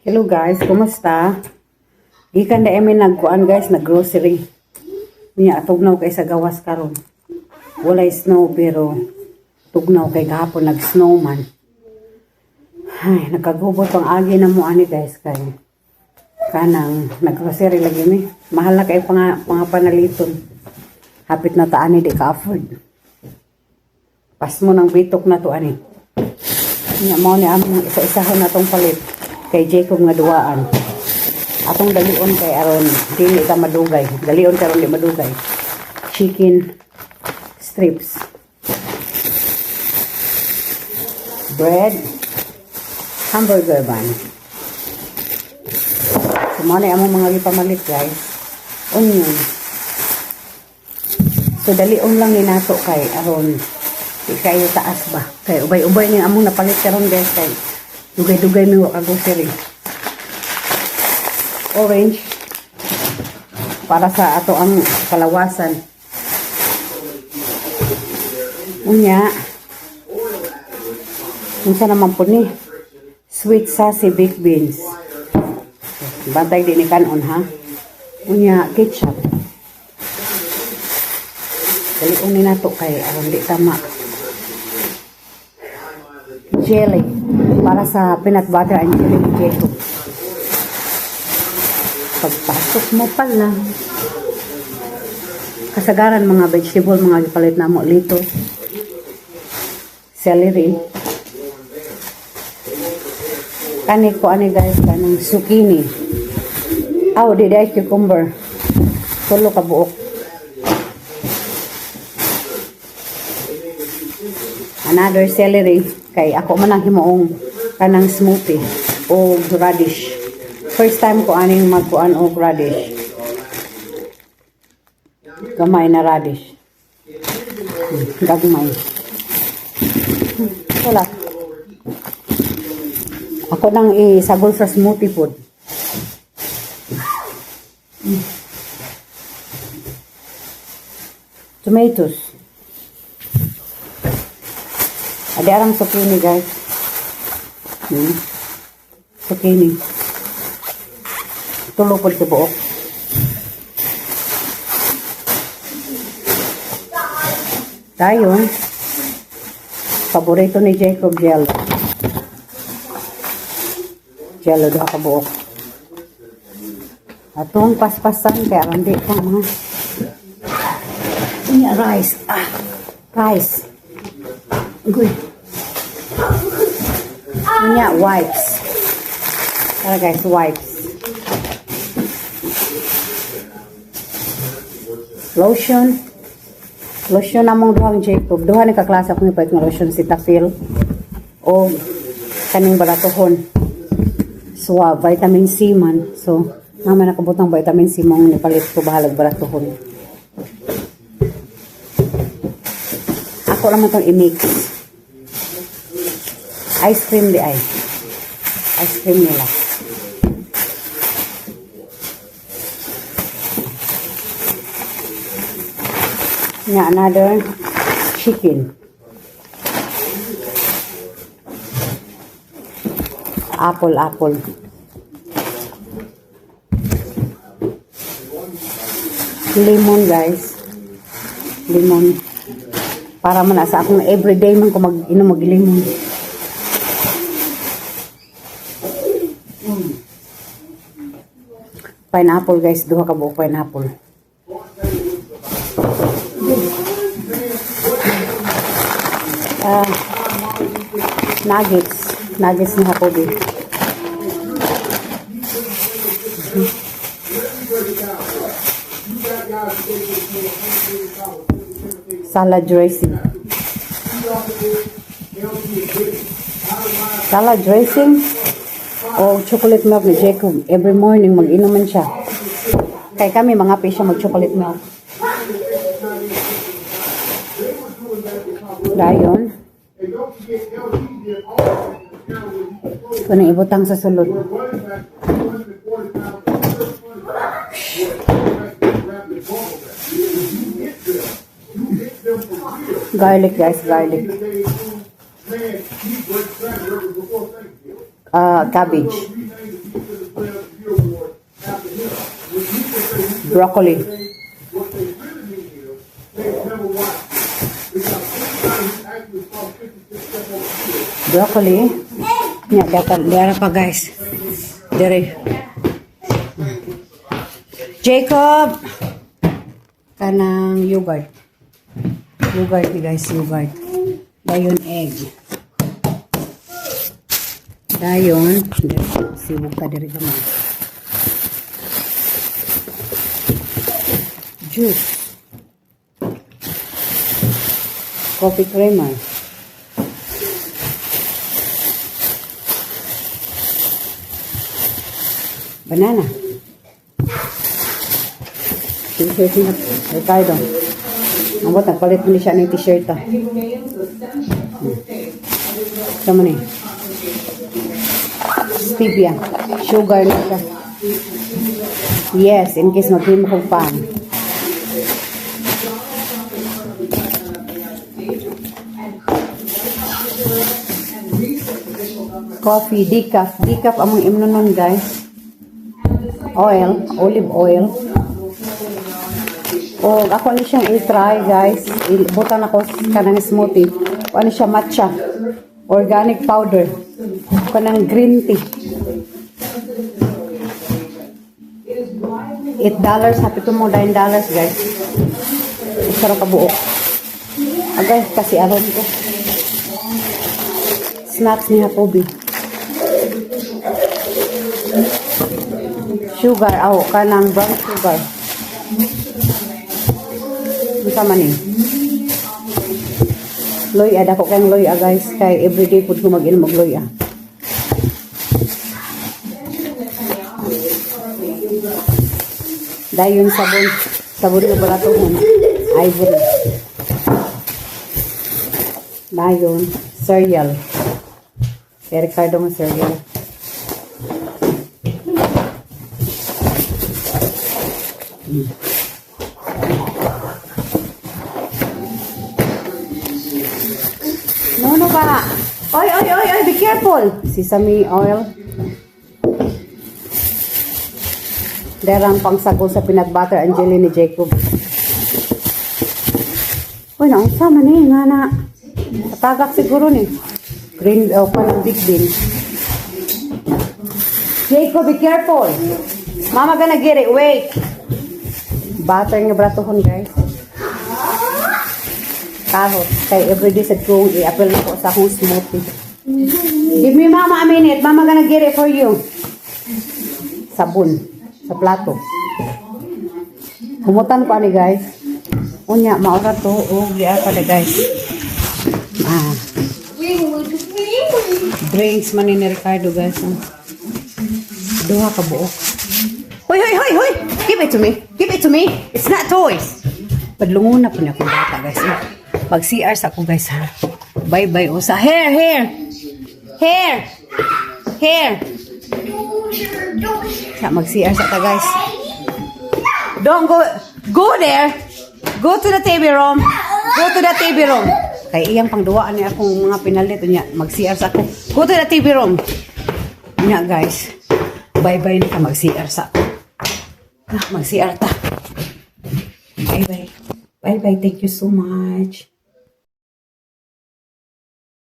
Hello guys, kumusta? Gikan da emi nagkuan guys, naggrocery. Nya tugnaw kay sa gawas karon. Walay snow pero tugnaw kay gahapon nag-snowman. Ay, nakagubot ang agi na mo ani guys kay kanang naggrocery lagi mi. Mahal na kay panaliton. Hapit na ta ani di ka afford. Pas mo nang bitok na to ani. Nya mao ni among isa-isahon na tong palit kay Jacob nga duwaan. Atong dalion kay aron dili ta madugay. Dalion karon di madugay. Chicken strips. Bread. Hamburger bun. So, mao na among mga gipamalit guys. Onion. So dalion lang ni nato kay aron di kayo taas ba. Kay ubay-ubay ni among napalit karon guys kay dugay-dugay mi wa grocery. Orange para sa ato ang kalawasan. Unya unsa naman po ni sweet sassy baked beans. Bantay din ni kanon ha. Unya ketchup. Dalion ni nato kay aron di tama. Jelly para sa peanut butter and jelly ni Jacob. Pagpasok mo pala kasagaran mga vegetable mga gipalit na mo lito, celery, kani ko ani guys kanang zucchini, di dahil cucumber, tulo ka buok, another celery kay ako man ang himuong kanang smoothie o radish. First time ko aning magkuan og radish. Gamay na radish. Gagmay. Wala. Ako nang isagol sa smoothie food. Tomatoes. Ada arang zucchini guys. Zucchini. Tulo po sa buok. Dayon, paborito ni Jacob jello. Jello doha ka buok. Atong paspasan kaya randi ka mga. Ini rice. Rice. Good. Ini wipes. Tara guys, wipes. Lotion namong duhang Jacob. Duha ni kaklase akong ipait nga lotion si Tafil o kaning baratohon. So, vitamin C man. So, naman nakabutang vitamin C mong nipalit ko bahalag baratohon. Ako naman itong i-mix. Ice cream di ay. Ice cream nila. Nya another chicken. Apple. Lemon guys. Lemon. Para man sa akong everyday man ko mag-inom mag lemon. Pineapple guys, duha ka buok pineapple. Nuggets ni Hakobi. Salad dressing. Salad dressing o chocolate milk ni Jacob. Every morning mag-inuman siya. Kaya kami mga siya mag-chocolate milk. Dayon. Ito na ibutang sa sulod. Garlic guys, garlic. Cabbage. Broccoli. Broccoli. Nya dapat dara pa guys. Dire. Jacob. Kanang yogurt. Yogurt ni guys, yogurt. Dayon egg. Dayon, sibuk ka diri gamay. Juice. Coffee creamer. Banana. T-shirt niya. Ricardo. Ang bot, nagpalit mo siya ng t-shirt. Sama ni. Stevia. Sugar na siya. Yes, in case mag-cream kong pan. Coffee, decaf. Decaf among imnonon guys. Oil, olive oil. O ako ni siyang i-try guys. Ibutan ako kanang smoothie. O ano siya matcha. Organic powder. Kanang green tea. $8 happy to mo $9 guys. Sarap kabuok. Agay kasi aron ko. Snacks ni Hakobi. Sugar, kanang brown sugar. Bisa man ni. Loy, ada ko kayong loy guys. Kay everyday food ko mag-inom mag loy Dayon sabon. Sabon ko pala ito. Ivory. Dayon. Cereal. Kay Ricardo ng cereal. No ba? Oy, be careful. Sesame oil. Derang pangsagol sa peanut butter and jelly ni Jacob. Uy, naunsa man eh, nga na. Patagak siguro ni. Green, parang big bean. Jacob, be careful. Mama gonna get it, wait. Butter nga bratohon, guys. Kahot. Kay everyday sa ko, i-apple na ko sa akong smoothie. Give me mama a minute. Mama gonna get it for you. Sabon. Sa plato. Humutan ko ani guys. Unya, maura to. Liya pa na guys. Drinks man ni Ricardo guys. Duha ka buok. Hoy! Give it to me. Give it to me. It's not toys. Padlungon na po niya akong bata guys. Mag-CR sa ako guys ha. Bye-bye. O sa hair. Sa mag-CR sa ta guys. Don't go there. Go to the TV room. Kay iyang pangduwaan niya akong mga pinalit niya. Mag-CR sa ako. Go to the TV room. Niya guys. Bye-bye na ka mag-CR sa ako. Mag-CR ta. Bye-bye. Thank you so much.